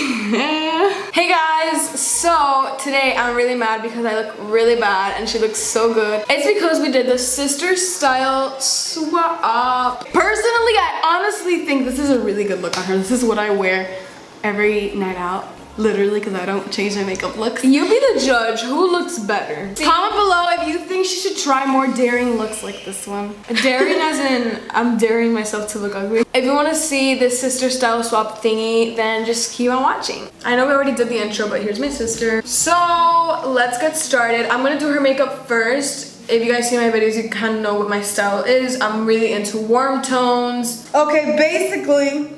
Hey guys, so today I'm really mad because I look really bad and she looks so good. It's because we did the sister style swap. Personally, I honestly think this is a really good look on her. This is what I wear every night out. Literally, because I don't change my makeup looks. You be the judge. Who looks better? Comment below if you think she should try more daring looks like this one. Daring as in, I'm daring myself to look ugly. If you want to see this sister style swap thingy, then just keep on watching. I know we already did the intro, but here's my sister. So, let's get started. I'm going to do her makeup first. If you guys see my videos, you kind of know what my style is. I'm really into warm tones. Okay, basically,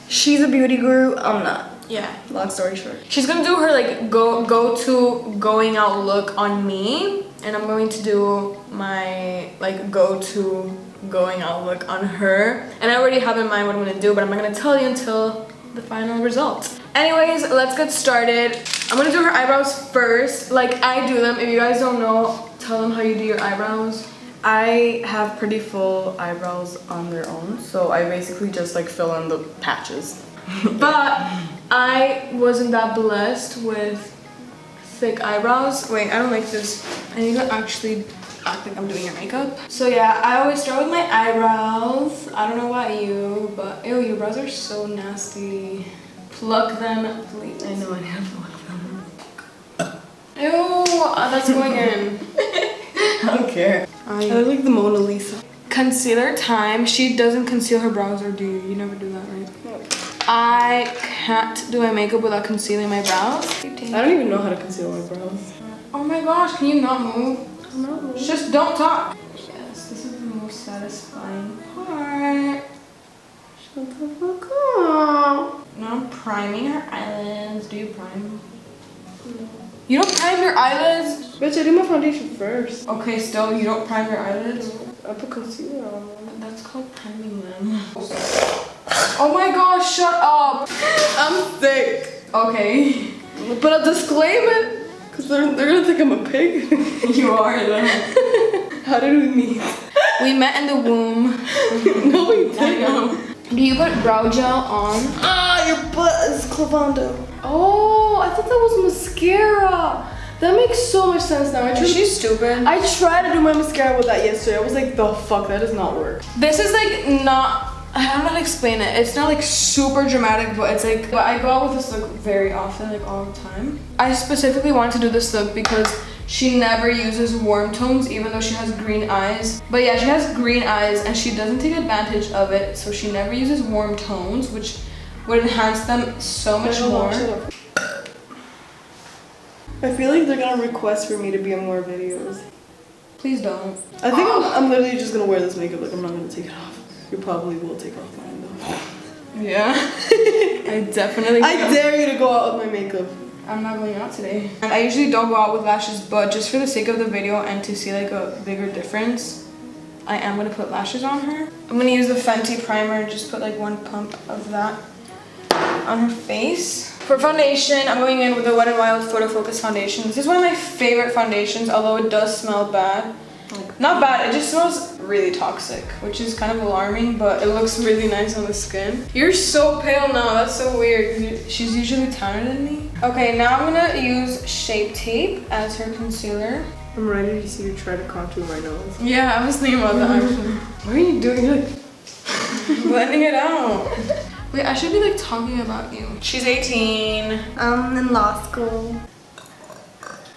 she's a beauty guru. I'm not. Yeah, long story short. She's gonna do her like go-to going out look on me, and I'm going to do my like go-to going out look on her. And I already have in mind what I'm gonna do, but I'm not gonna tell you until the final result. Anyways, let's get started. I'm gonna do her eyebrows first, like I do them. If you guys don't know, tell them how you do your eyebrows. I have pretty full eyebrows on their own, so I basically just like fill in the patches. But I wasn't that blessed with thick eyebrows. Wait, I don't like this. I need to actually act like I'm doing your makeup. So yeah, I always start with my eyebrows. I don't know about you, but ew, your brows are so nasty. Pluck them, please. I know I need to pluck them. Ew, that's going in. I don't care. I look like the Mona Lisa. Concealer time. She doesn't conceal her brows, or do you? You never do that, right? No. I can't do my makeup without concealing my brows. I don't even know how to conceal my brows. Oh my gosh, can you not move? I'm not moving. Just don't talk. Yes, this is the most satisfying part. Shut the fuck up. Now I'm priming her eyelids. Do you prime? No. You don't prime your eyelids? Bitch, I do my foundation first. Okay, still, you don't prime your eyelids? I put concealer on them. That's called priming them. Oh my gosh, shut up. I'm sick. Okay. But I'll disclaim it, because they're gonna think I'm a pig. You are though. How did we meet? We met in the womb. No, we didn't. I know. Do you put brow gel on? Ah, your butt is clavando. Oh, I thought that was mascara. That makes so much sense now. She's stupid. I tried to do my mascara with that yesterday. I was like, the fuck, that does not work. This is like not, I don't know how to explain it. It's not like super dramatic, but it's like, but I go out with this look very often, like all the time. I specifically wanted to do this look because she never uses warm tones, even though she has green eyes. But yeah, she has green eyes and she doesn't take advantage of it. So she never uses warm tones, which would enhance them so much more. I feel like they're gonna request for me to be in more videos. Please don't. I think I'm literally just gonna wear this makeup, like I'm not gonna take it off. You probably will take off mine though. Yeah. I definitely will. I dare you to go out with my makeup. I'm not going out today. And I usually don't go out with lashes, but just for the sake of the video and to see like a bigger difference, I am gonna put lashes on her. I'm gonna use the Fenty primer, just put like one pump of that on her face. For foundation, I'm going in with the Wet n Wild Photo Focus foundation. This is one of my favorite foundations, although it does smell bad. Not bad, it just smells really toxic, which is kind of alarming, but it looks really nice on the skin. You're so pale now, that's so weird. She's usually tanner than me. Okay, now I'm gonna use Shape Tape as her concealer. I'm ready to see you try to contour my nose. Yeah, I was thinking about that actually. What are you doing? You're like blending it out. Wait, I should be like talking about you. She's 18. I'm in law school.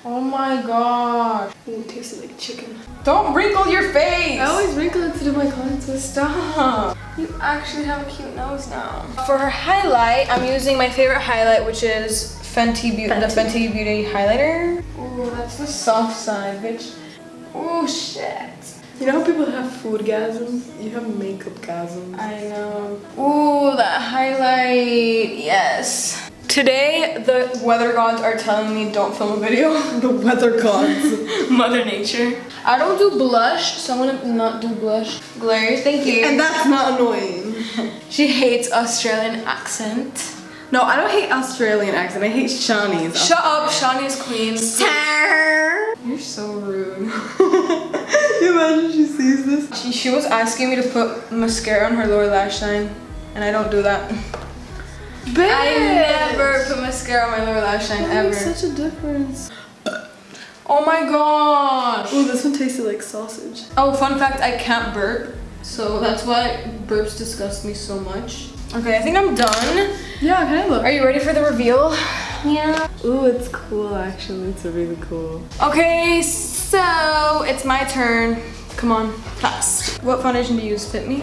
Oh my gosh. It tastes like chicken. Don't wrinkle your face! I always wrinkle it to do my contour. Stop. You actually have a cute nose now. For her highlight, I'm using my favorite highlight, which is the Fenty Beauty highlighter. Ooh, that's the soft side, bitch. Oh shit. You know how people have foodgasms? You have makeup-gasms. I know. Ooh, that highlight. Yes. Today, the weather gods are telling me don't film a video. The weather gods. Mother Nature. I don't do blush, so I'm gonna not do blush. Glare, thank you. And that's not annoying. She hates Australian accent. No, I don't hate Australian accent. I hate Shawnee's. Shut up, Shawnee's queen. Sara! You're so rude. Can you imagine she sees this? She was asking me to put mascara on her lower lash line, and I don't do that. Bitch. I never put mascara on my lower lash line ever. Makes such a difference. Oh my gosh. Oh, this one tasted like sausage. Oh, fun fact, I can't burp. So that's why burps disgust me so much. Okay, I think I'm done. Yeah, can I look? Are you ready for the reveal? Yeah. Ooh, it's cool actually. It's really cool. Okay, so it's my turn. Come on, fast. What foundation do you use? Fit Me?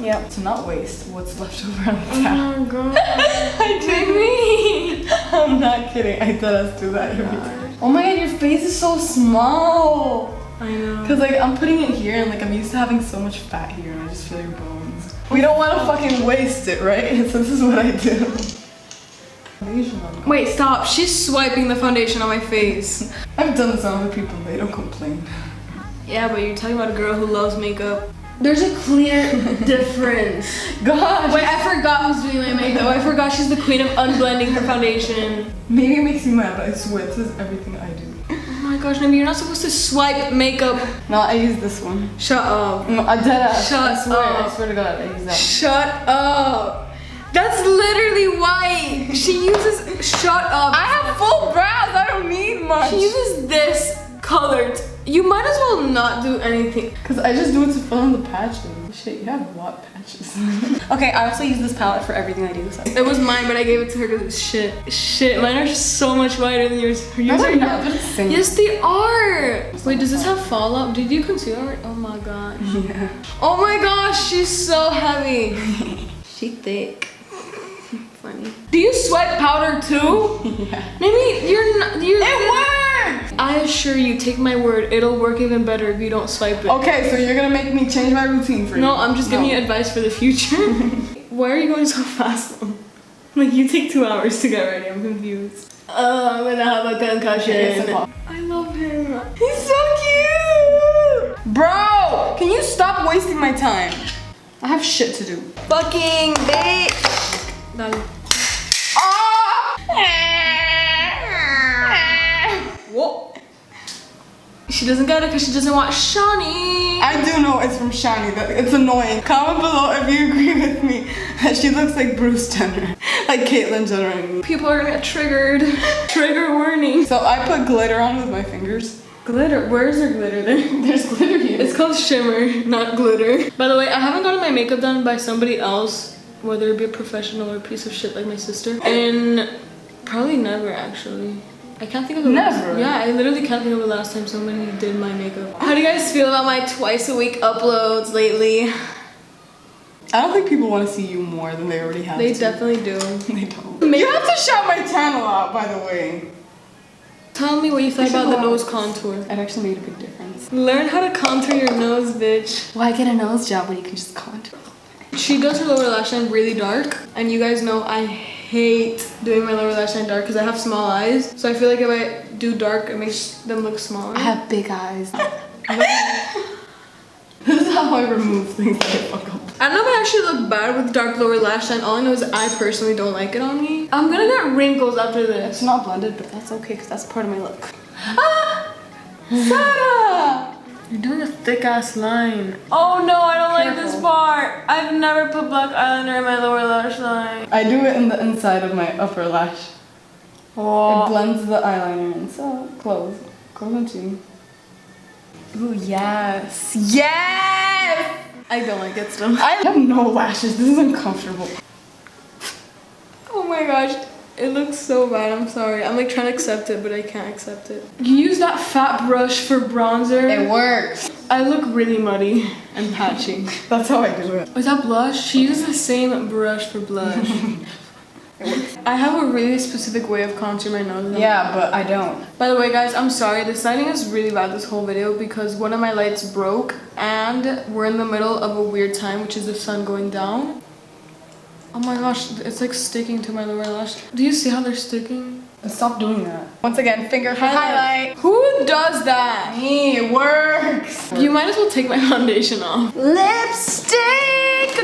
Yeah. To not waste what's left over on the top. Oh my god. I did me. I'm not kidding. I thought us do that every time. Oh my god, your face is so small. I know. Cause like I'm putting it here and like I'm used to having so much fat here and I just feel your bones. We don't want to fucking waste it, right? So this is what I do. Wait, stop. She's swiping the foundation on my face. I've done this on other people and they don't complain. Yeah, but you're talking about a girl who loves makeup. There's a clear difference. God. Wait, I forgot who's doing my makeup. I forgot she's the queen of unblending her foundation. Maybe it makes you mad, but I swear this is everything I do. Oh my gosh, Naomi, you're not supposed to swipe makeup. No, I use this one. Shut up. No, I did it. Shut up. I swear to God, I use that. Shut up. That's literally white. She uses, shut up. I have full brows, I don't need much. She uses this colored. You might as well not do anything. Cause I just do it to fill in the patches. Shit, you have what patches? Okay, I also use this palette for everything I do. So. It was mine, but I gave it to her because it's shit. Shit, mine are just so much whiter than yours. Yours They're are not the same. Yes, they are. Wait, does this have fallout? Did you concealer it? Oh my gosh. Yeah. Oh my gosh, she's so heavy. She thick. Funny. Do you sweat powder too? Yeah. Maybe you're not. It works! I assure you, take my word, it'll work even better if you don't swipe it. Okay, so you're gonna make me change my routine for you. No, I'm just giving you advice for the future. Why are you going so fast? Like, you take 2 hours to get ready, I'm confused. I'm gonna have a concussion. I love him. He's so cute! Bro, can you stop wasting my time? I have shit to do. Fucking bitch! Dale. Whoa. She doesn't get it because she doesn't want Shani. I do know it's from Shani. It's annoying. Comment below if you agree with me that she looks like Bruce Jenner. Like Caitlyn Jenner. People are gonna get triggered. Trigger warning. So I put glitter on with my fingers. Glitter? Where's there glitter there? There's glitter here. It's called shimmer, not glitter. By the way, I haven't gotten my makeup done by somebody else, whether it be a professional or a piece of shit like my sister. And probably never actually. I can't think of the Never? Yeah, I literally can't think of the last time somebody did my makeup. How do you guys feel about my twice a week uploads lately? I don't think people want to see you more than they already have. They definitely do. They don't. You have to shout my channel out, by the way. Tell me what you thought about the nose contour. It actually made a big difference. Learn how to contour your nose, bitch. Why get a nose job when you can just contour? She does her lower lash line really dark, and you guys know I hate doing my lower lash line dark because I have small eyes. So I feel like if I do dark, it makes them look smaller. I have big eyes. This is how I remove things that I fuck up. I don't know if I actually look bad with dark lower lash line. All I know is I personally don't like it on me. I'm gonna get wrinkles after this. It's not blended, but that's okay because that's part of my look. Ah! Sara! You're doing a thick ass line. Oh no, I don't like this part. I've never put black eyeliner in my lower lash line. I do it in the inside of my upper lash. Oh. It blends the eyeliner in. So, close. Close and see. Ooh, yes. Yes! I don't like it still. I have no lashes. This is uncomfortable. Oh my gosh. It looks so bad, I'm sorry. I'm like trying to accept it, but I can't accept it. You use that fat brush for bronzer. It works. I look really muddy and patchy. That's how I do it. Is that blush? She uses the same brush for blush. I have a really specific way of contouring my nose. Yeah, but I don't. By the way, guys, I'm sorry. The lighting is really bad this whole video because one of my lights broke and we're in the middle of a weird time, which is the sun going down. Oh my gosh, it's like sticking to my lower lash. Do you see how they're sticking? Stop doing that. Once again, finger highlight. Who does that? Me, it works. You might as well take my foundation off. Lipstick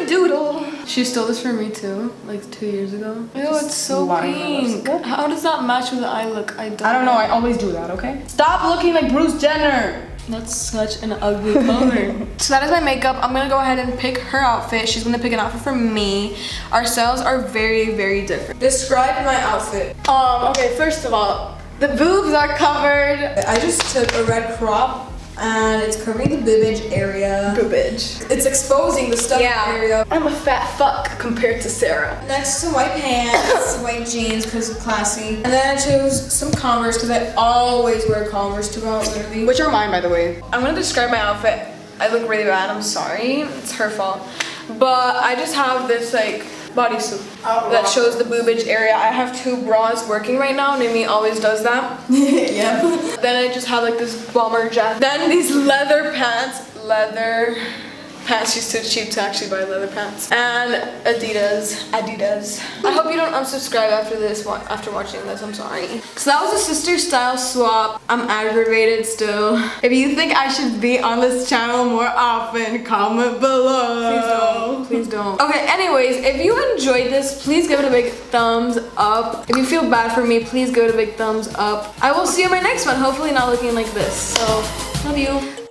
doodle. She stole this from me too, like 2 years ago. Ew, it's so lying pink. How does that match with the eye look? I don't know, I always do that, okay? Stop looking like Bruce Jenner. That's such an ugly color. So that is my makeup. I'm gonna go ahead and pick her outfit. She's gonna pick an outfit for me. Our styles are very, very different. Describe my outfit. Okay, first of all, the boobs are covered. I just took a red crop and it's covering the boobage area. Boobage. It's exposing the stomach area. I'm a fat fuck compared to Sarah. Next to white pants, white jeans because it's classy. And then I chose some Converse because I always wear Converse to go out literally. Which are mine, by the way. I'm gonna describe my outfit. I look really bad, I'm sorry. It's her fault. But I just have this like bodysuit that shows the boobage area. I have 2 bras working right now. Nimi always does that. Yeah. Then I just have like this bomber jacket. Then these leather pants. She's too cheap to actually buy leather pants. And Adidas. I hope you don't unsubscribe after watching this. I'm sorry. So that was a sister style swap. I'm aggravated still. If you think I should be on this channel more often, comment below. Please don't. Okay, anyways, if you enjoyed this, please give it a big thumbs up. If you feel bad for me, please give it a big thumbs up. I will see you in my next one, hopefully not looking like this. So, love you.